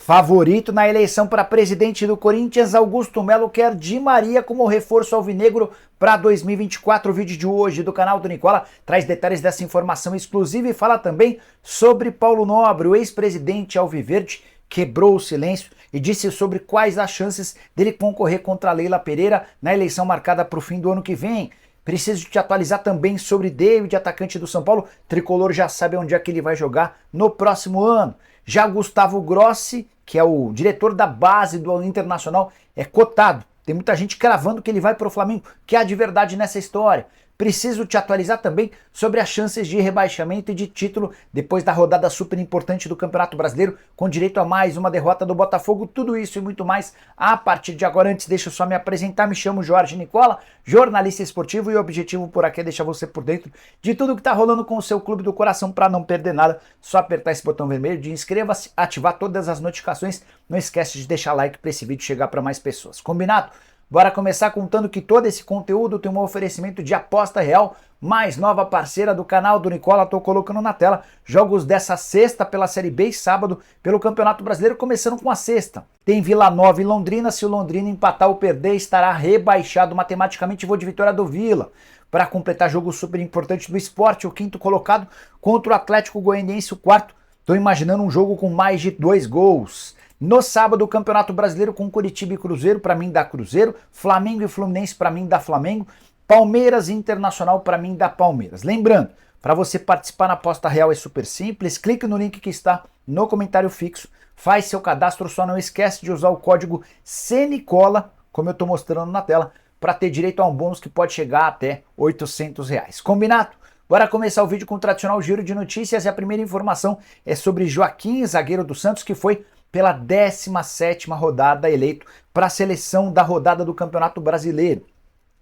Favorito na eleição para presidente do Corinthians, Augusto Melo quer Di Maria como reforço alvinegro para 2024. O vídeo de hoje do canal do Nicola traz detalhes dessa informação exclusiva e fala também sobre Paulo Nobre, o ex-presidente alviverde, quebrou o silêncio e disse sobre quais as chances dele concorrer contra a Leila Pereira na eleição marcada para o fim do ano que vem. Preciso te atualizar também sobre David, atacante do São Paulo. Tricolor já sabe onde é que ele vai jogar no próximo ano. Já Gustavo Grossi, que é o diretor da base do Internacional, é cotado. Tem muita gente cravando que ele vai para o Flamengo. Que há de verdade nessa história? Preciso te atualizar também sobre as chances de rebaixamento e de título depois da rodada super importante do Campeonato Brasileiro, com direito a mais uma derrota do Botafogo. Tudo isso e muito mais a partir de agora. Antes, deixa eu só me apresentar. Me chamo Jorge Nicola, jornalista esportivo, e o objetivo por aqui é deixar você por dentro de tudo que está rolando com o seu clube do coração. Para não perder nada, só apertar esse botão vermelho de inscreva-se, ativar todas as notificações. Não esquece de deixar like para esse vídeo chegar para mais pessoas. Combinado? Bora começar contando que todo esse conteúdo tem um oferecimento de Aposta Real, mais nova parceira do canal do Nicola. Tô colocando na tela jogos dessa sexta pela Série B e sábado pelo Campeonato Brasileiro, começando com a sexta. Tem Vila Nova e Londrina. Se o Londrina empatar ou perder, estará rebaixado matematicamente. Vou de vitória do Vila. Para completar, jogo super importante do Sport, o quinto colocado contra o Atlético Goianiense, o quarto. Tô imaginando um jogo com mais de 2 gols. No sábado, o Campeonato Brasileiro com Curitiba e Cruzeiro, para mim dá Cruzeiro. Flamengo e Fluminense, para mim dá Flamengo. Palmeiras e Internacional, para mim dá Palmeiras. Lembrando, para você participar na Aposta Real é super simples. Clique no link que está no comentário fixo. Faz seu cadastro, só não esquece de usar o código CNICOLA, como eu estou mostrando na tela, para ter direito a um bônus que pode chegar até R$800. Combinado? Bora começar o vídeo com o tradicional giro de notícias. E a primeira informação é sobre Joaquim, zagueiro do Santos, que foi pela 17ª rodada eleito para a seleção da rodada do Campeonato Brasileiro.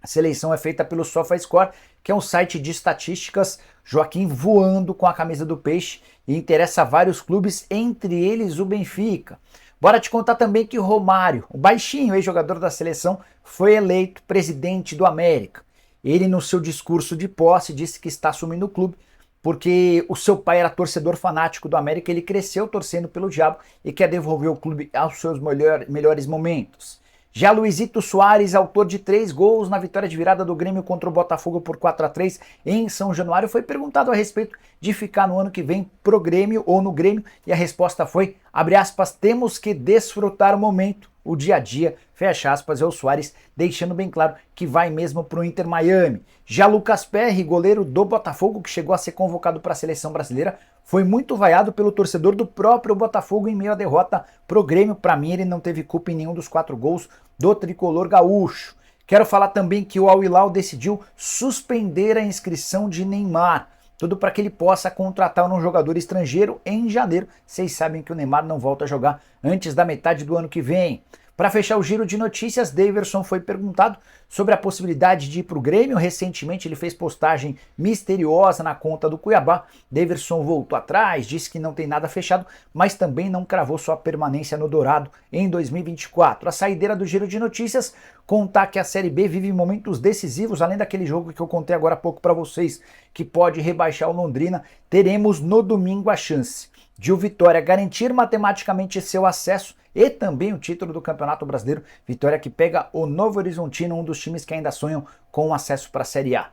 A seleção é feita pelo SofaScore, que é um site de estatísticas. Joaquim voando com a camisa do Peixe e interessa a vários clubes, entre eles o Benfica. Bora te contar também que Romário, o baixinho ex-jogador da seleção, foi eleito presidente do América. Ele, no seu discurso de posse, disse que está assumindo o clube porque o seu pai era torcedor fanático do América. Ele cresceu torcendo pelo Diabo e quer devolver o clube aos seus melhores momentos. Já Luizito Soares, autor de 3 gols na vitória de virada do Grêmio contra o Botafogo por 4-3 em São Januário, foi perguntado a respeito de ficar no ano que vem pro Grêmio ou no Grêmio, e a resposta foi, abre aspas, temos que desfrutar o momento, o dia a dia, fecha aspas. É o Soares deixando bem claro que vai mesmo pro Inter Miami. Já Lucas Perry, goleiro do Botafogo, que chegou a ser convocado para a seleção brasileira, foi muito vaiado pelo torcedor do próprio Botafogo em meio à derrota pro Grêmio. Para mim, ele não teve culpa em nenhum dos 4 gols do tricolor gaúcho. Quero falar também que o Al Hilal decidiu suspender a inscrição de Neymar, tudo para que ele possa contratar um jogador estrangeiro em janeiro. Vocês sabem que o Neymar não volta a jogar antes da metade do ano que vem. Para fechar o giro de notícias, Daverson foi perguntado sobre a possibilidade de ir para o Grêmio. Recentemente ele fez postagem misteriosa na conta do Cuiabá. Daverson voltou atrás, disse que não tem nada fechado, mas também não cravou sua permanência no Dourado em 2024. A saideira do giro de notícias, contar que a Série B vive momentos decisivos, além daquele jogo que eu contei agora há pouco para vocês, que pode rebaixar o Londrina. Teremos no domingo a chance de o Vitória garantir matematicamente seu acesso e também o título do Campeonato Brasileiro. Vitória que pega o Novo Horizontino, um dos times que ainda sonham com o acesso para a Série A.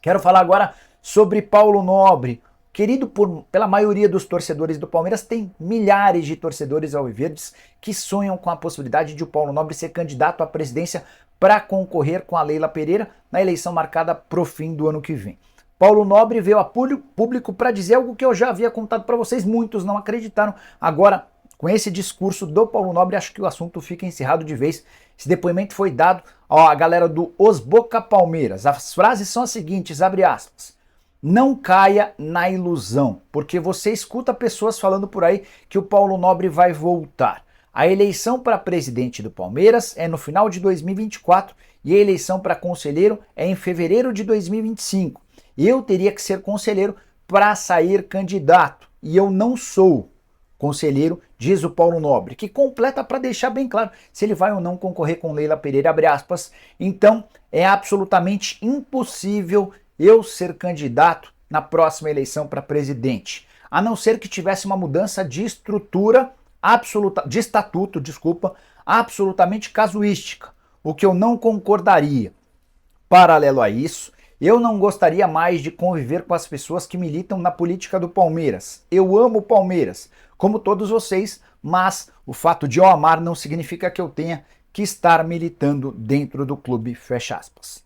Quero falar agora sobre Paulo Nobre. Querido pela maioria dos torcedores do Palmeiras, tem milhares de torcedores alviverdes que sonham com a possibilidade de o Paulo Nobre ser candidato à presidência para concorrer com a Leila Pereira na eleição marcada para o fim do ano que vem. Paulo Nobre veio a público para dizer algo que eu já havia contado para vocês, muitos não acreditaram. Agora, com esse discurso do Paulo Nobre, acho que o assunto fica encerrado de vez. Esse depoimento foi dado à galera do Os Boca Palmeiras. As frases são as seguintes, abre aspas. Não caia na ilusão, porque você escuta pessoas falando por aí que o Paulo Nobre vai voltar. A eleição para presidente do Palmeiras é no final de 2024 e a eleição para conselheiro é em fevereiro de 2025. Eu teria que ser conselheiro para sair candidato, e eu não sou conselheiro, diz o Paulo Nobre, que completa para deixar bem claro se ele vai ou não concorrer com Leila Pereira, abre aspas. Então, é absolutamente impossível eu ser candidato na próxima eleição para presidente, a não ser que tivesse uma mudança de estrutura de estatuto, desculpa, absolutamente casuística, o que eu não concordaria. Paralelo a isso, eu não gostaria mais de conviver com as pessoas que militam na política do Palmeiras. Eu amo o Palmeiras, como todos vocês, mas o fato de eu amar não significa que eu tenha que estar militando dentro do clube, fecha aspas.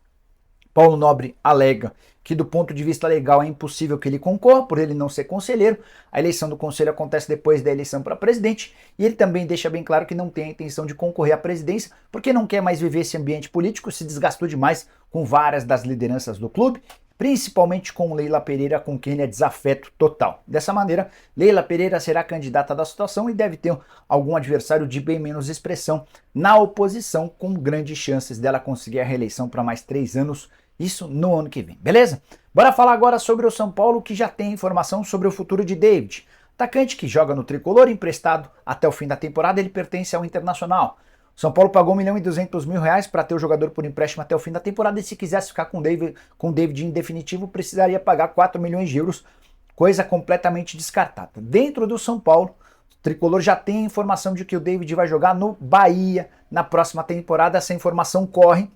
Paulo Nobre alega que do ponto de vista legal é impossível que ele concorra, por ele não ser conselheiro. A eleição do conselho acontece depois da eleição para presidente, e ele também deixa bem claro que não tem a intenção de concorrer à presidência, porque não quer mais viver esse ambiente político, se desgastou demais com várias das lideranças do clube, principalmente com Leila Pereira, com quem ele é desafeto total. Dessa maneira, Leila Pereira será candidata da situação e deve ter algum adversário de bem menos expressão na oposição, com grandes chances dela conseguir a reeleição para mais 3 anos, isso no ano que vem, beleza? Bora falar agora sobre o São Paulo, que já tem informação sobre o futuro de David. Atacante que joga no Tricolor, emprestado até o fim da temporada, ele pertence ao Internacional. O São Paulo pagou R$ 1.200.000 para ter o jogador por empréstimo até o fim da temporada, e se quisesse ficar com o David em definitivo, precisaria pagar 4 milhões de euros, coisa completamente descartada. Dentro do São Paulo, o Tricolor já tem a informação de que o David vai jogar no Bahia na próxima temporada. Essa informação corre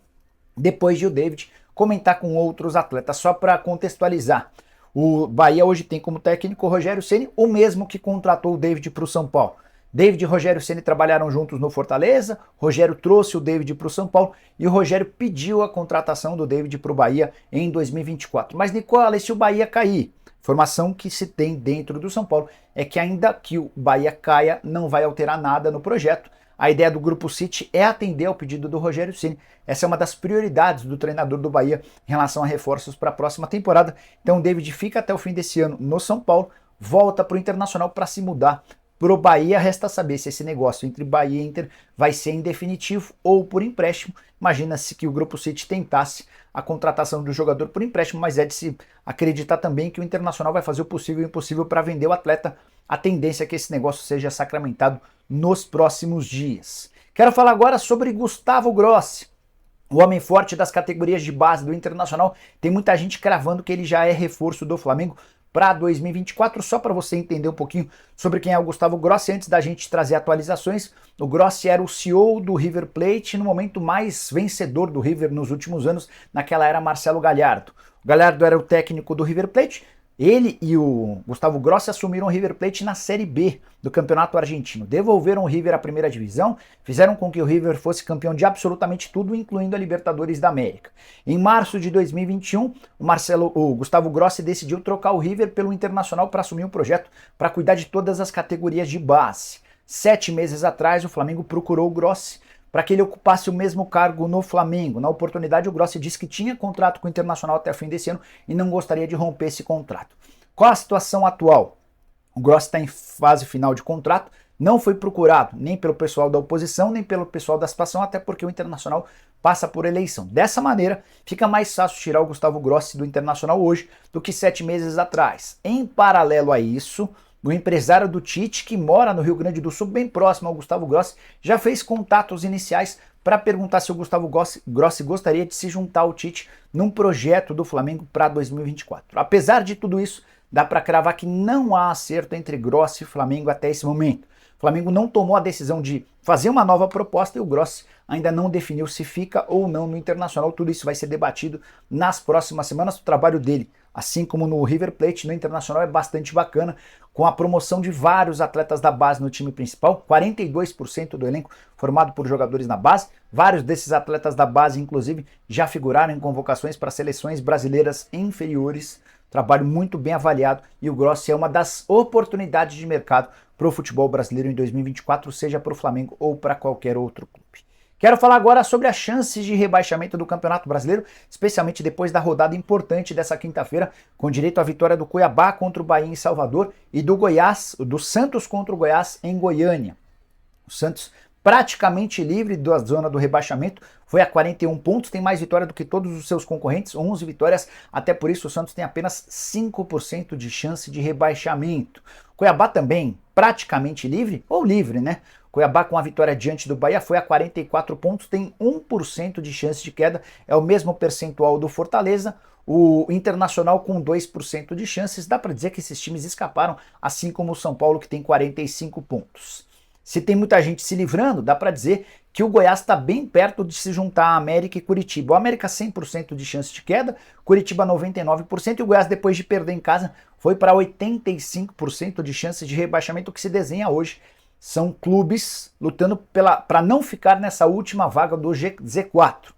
depois de o David comentar com outros atletas. Só para contextualizar, o Bahia hoje tem como técnico o Rogério Ceni, o mesmo que contratou o David para o São Paulo. David e Rogério Ceni trabalharam juntos no Fortaleza, Rogério trouxe o David para o São Paulo e o Rogério pediu a contratação do David para o Bahia em 2024. Mas, Nicola, e se o Bahia cair? Informação que se tem dentro do São Paulo é que ainda que o Bahia caia, não vai alterar nada no projeto. A ideia do Grupo City é atender ao pedido do Rogério Ceni. Essa é uma das prioridades do treinador do Bahia em relação a reforços para a próxima temporada. Então o David fica até o fim desse ano no São Paulo, volta para o Internacional para se mudar para o Bahia. Resta saber se esse negócio entre Bahia e Inter vai ser em definitivo ou por empréstimo. Imagina-se que o Grupo City tentasse a contratação do jogador por empréstimo, mas é de se acreditar também que o Internacional vai fazer o possível e o impossível para vender o atleta. A tendência é que esse negócio seja sacramentado nos próximos dias. Quero falar agora sobre Gustavo Grossi, o homem forte das categorias de base do Internacional. Tem muita gente cravando que ele já é reforço do Flamengo para 2024. Só para você entender um pouquinho sobre quem é o Gustavo Grossi, antes da gente trazer atualizações, o Grossi era o CEO do River Plate no momento mais vencedor do River nos últimos anos, naquela era Marcelo Gallardo. O Gallardo era o técnico do River Plate. Ele e o Gustavo Grossi assumiram o River Plate na Série B do Campeonato Argentino. Devolveram o River à primeira divisão, fizeram com que o River fosse campeão de absolutamente tudo, incluindo a Libertadores da América. Em março de 2021, o Gustavo Grossi decidiu trocar o River pelo Internacional para assumir um projeto para cuidar de todas as categorias de base. 7 meses atrás, o Flamengo procurou o Grossi para que ele ocupasse o mesmo cargo no Flamengo. Na oportunidade, o Grossi disse que tinha contrato com o Internacional até o fim desse ano e não gostaria de romper esse contrato. Qual a situação atual? O Grossi está em fase final de contrato, não foi procurado nem pelo pessoal da oposição, nem pelo pessoal da situação, até porque o Internacional passa por eleição. Dessa maneira, fica mais fácil tirar o Gustavo Grossi do Internacional hoje do que 7 meses atrás. Em paralelo a isso, o empresário do Tite, que mora no Rio Grande do Sul, bem próximo ao Gustavo Grossi, já fez contatos iniciais para perguntar se o Gustavo Grossi gostaria de se juntar ao Tite num projeto do Flamengo para 2024. Apesar de tudo isso, dá para cravar que não há acerto entre Grossi e Flamengo até esse momento. O Flamengo não tomou a decisão de fazer uma nova proposta e o Grossi ainda não definiu se fica ou não no Internacional. Tudo isso vai ser debatido nas próximas semanas. O trabalho dele, assim como no River Plate, no Internacional, é bastante bacana, com a promoção de vários atletas da base no time principal, 42% do elenco formado por jogadores na base. Vários desses atletas da base, inclusive, já figuraram em convocações para seleções brasileiras inferiores. Trabalho muito bem avaliado e o Grossi é uma das oportunidades de mercado para o futebol brasileiro em 2024, seja para o Flamengo ou para qualquer outro clube. Quero falar agora sobre as chances de rebaixamento do Campeonato Brasileiro, especialmente depois da rodada importante dessa quinta-feira, com direito à vitória do Cuiabá contra o Bahia em Salvador e do Santos contra o Goiás em Goiânia. O Santos, praticamente livre da zona do rebaixamento, foi a 41 pontos, tem mais vitória do que todos os seus concorrentes, 11 vitórias, até por isso o Santos tem apenas 5% de chance de rebaixamento. Cuiabá também praticamente livre, ou livre, né? Cuiabá com a vitória diante do Bahia foi a 44 pontos, tem 1% de chance de queda, é o mesmo percentual do Fortaleza. O Internacional com 2% de chances, dá para dizer que esses times escaparam, assim como o São Paulo que tem 45 pontos. Se tem muita gente se livrando, dá para dizer que o Goiás está bem perto de se juntar a América e Curitiba. O América 100% de chance de queda, Curitiba 99% e o Goiás, depois de perder em casa, foi para 85% de chance de rebaixamento. O que se desenha hoje são clubes lutando para não ficar nessa última vaga do Z4.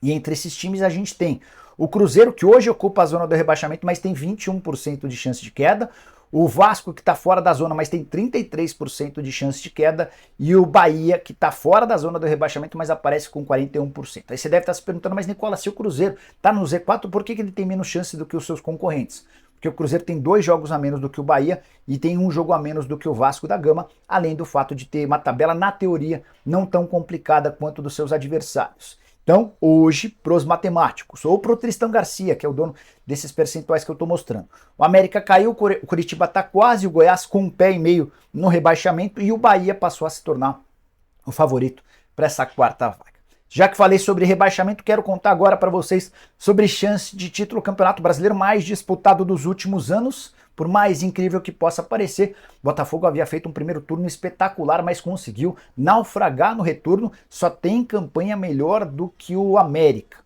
E entre esses times a gente tem o Cruzeiro, que hoje ocupa a zona do rebaixamento, mas tem 21% de chance de queda. O Vasco, que está fora da zona, mas tem 33% de chance de queda. E o Bahia, que está fora da zona do rebaixamento, mas aparece com 41%. Aí você deve estar se perguntando, mas Nicola, se o Cruzeiro está no Z4, por que ele tem menos chance do que os seus concorrentes? Porque o Cruzeiro tem 2 jogos a menos do que o Bahia e tem 1 jogo a menos do que o Vasco da Gama, além do fato de ter uma tabela, na teoria, não tão complicada quanto dos seus adversários. Então, hoje, para os matemáticos, ou para o Tristão Garcia, que é o dono desses percentuais que eu estou mostrando, o América caiu, o Curitiba está quase, o Goiás com 1 pé e meio no rebaixamento e o Bahia passou a se tornar o favorito para essa 4ª vaga. Já que falei sobre rebaixamento, quero contar agora para vocês sobre chance de título do Campeonato Brasileiro mais disputado dos últimos anos. Por mais incrível que possa parecer, Botafogo havia feito um primeiro turno espetacular, mas conseguiu naufragar no retorno, só tem campanha melhor do que o América.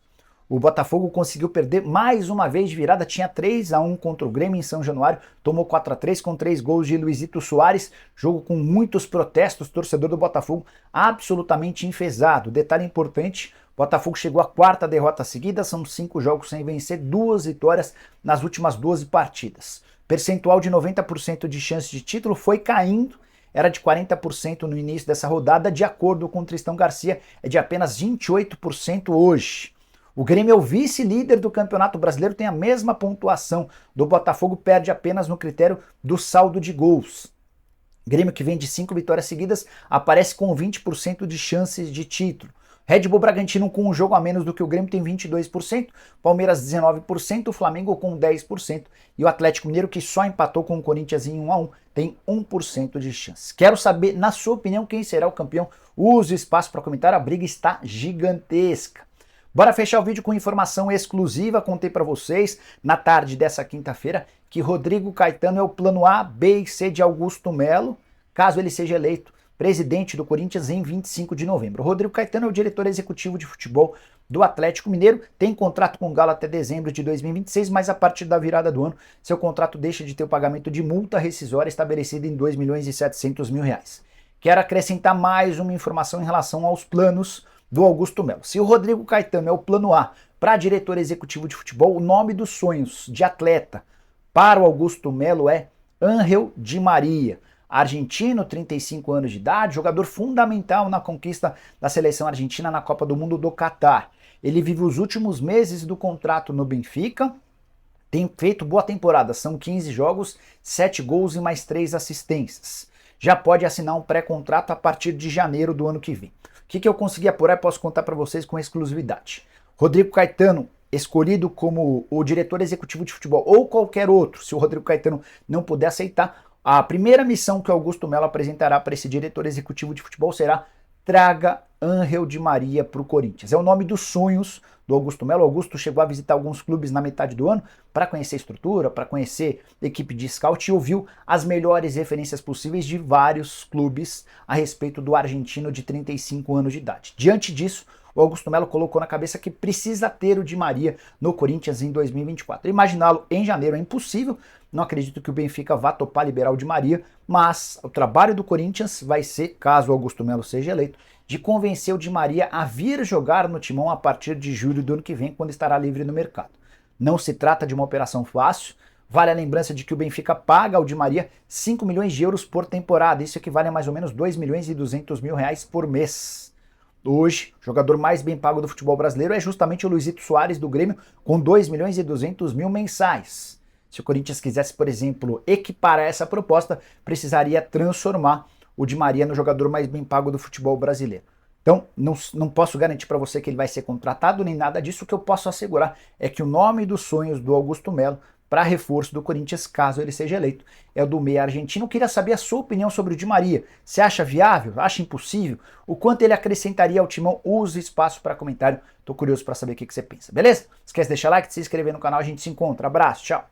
O Botafogo conseguiu perder mais uma vez de virada, tinha 3-1 contra o Grêmio em São Januário, tomou 4-3 com 3 gols de Luizito Soares, jogo com muitos protestos, torcedor do Botafogo absolutamente enfesado. Detalhe importante, Botafogo chegou à 4ª derrota seguida, são 5 jogos sem vencer, 2 vitórias nas últimas 12 partidas. Percentual de 90% de chance de título foi caindo, era de 40% no início dessa rodada, de acordo com o Tristão Garcia, é de apenas 28% hoje. O Grêmio é o vice-líder do Campeonato Brasileiro, tem a mesma pontuação do Botafogo, perde apenas no critério do saldo de gols. Grêmio, que vem de 5 vitórias seguidas, aparece com 20% de chances de título. Red Bull Bragantino com um jogo a menos do que o Grêmio tem 22%, Palmeiras 19%, o Flamengo com 10% e o Atlético Mineiro, que só empatou com o Corinthians em 1-1, tem 1% de chance. Quero saber, na sua opinião, quem será o campeão? Use o espaço para comentário, a briga está gigantesca. Bora fechar o vídeo com informação exclusiva. Contei para vocês na tarde dessa quinta-feira que Rodrigo Caetano é o plano A, B e C de Augusto Melo, caso ele seja eleito presidente do Corinthians em 25 de novembro. O Rodrigo Caetano é o diretor executivo de futebol do Atlético Mineiro, tem contrato com o Galo até dezembro de 2026, mas a partir da virada do ano, seu contrato deixa de ter o pagamento de multa rescisória estabelecida em R$2.700.000. Quero acrescentar mais uma informação em relação aos planos do Augusto Melo. Se o Rodrigo Caetano é o plano A para diretor executivo de futebol, o nome dos sonhos de atleta para o Augusto Melo é Ángel Di Maria. Argentino, 35 anos de idade, jogador fundamental na conquista da seleção argentina na Copa do Mundo do Catar. Ele vive os últimos meses do contrato no Benfica, tem feito boa temporada, são 15 jogos, 7 gols e mais 3 assistências. Já pode assinar um pré-contrato a partir de janeiro do ano que vem. O que eu consegui apurar e posso contar para vocês com exclusividade. Rodrigo Caetano, escolhido como o diretor executivo de futebol ou qualquer outro, se o Rodrigo Caetano não puder aceitar, a primeira missão que o Augusto Melo apresentará para esse diretor executivo de futebol será: traga Ángel Di Maria para o Corinthians. É o nome dos sonhos do Augusto Melo. O Augusto chegou a visitar alguns clubes na metade do ano para conhecer a estrutura, para conhecer a equipe de scout e ouviu as melhores referências possíveis de vários clubes a respeito do argentino de 35 anos de idade. Diante disso, o Augusto Melo colocou na cabeça que precisa ter o Di Maria no Corinthians em 2024. Imaginá-lo em janeiro é impossível, não acredito que o Benfica vá topar liberar o Di Maria, mas o trabalho do Corinthians vai ser, caso o Augusto Melo seja eleito, de convencer o Di Maria a vir jogar no Timão a partir de julho do ano que vem, quando estará livre no mercado. Não se trata de uma operação fácil, vale a lembrança de que o Benfica paga ao Di Maria 5 milhões de euros por temporada, isso equivale a mais ou menos 2.200.000 reais por mês. Hoje, o jogador mais bem pago do futebol brasileiro é justamente o Luizito Soares do Grêmio, com 2.200.000 mensais. Se o Corinthians quisesse, por exemplo, equiparar essa proposta, precisaria transformar o Di Maria no jogador mais bem pago do futebol brasileiro. Então, não posso garantir para você que ele vai ser contratado nem nada disso. O que eu posso assegurar é que o nome dos sonhos do Augusto Melo para reforço do Corinthians, caso ele seja eleito, é o do meia argentino. Eu queria saber a sua opinião sobre o Di Maria. Você acha viável? Acha impossível? O quanto ele acrescentaria ao timão? Use espaço para comentário. Tô curioso para saber o que você pensa, beleza? Não esquece de deixar like, de se inscrever no canal. A gente se encontra. Abraço, tchau!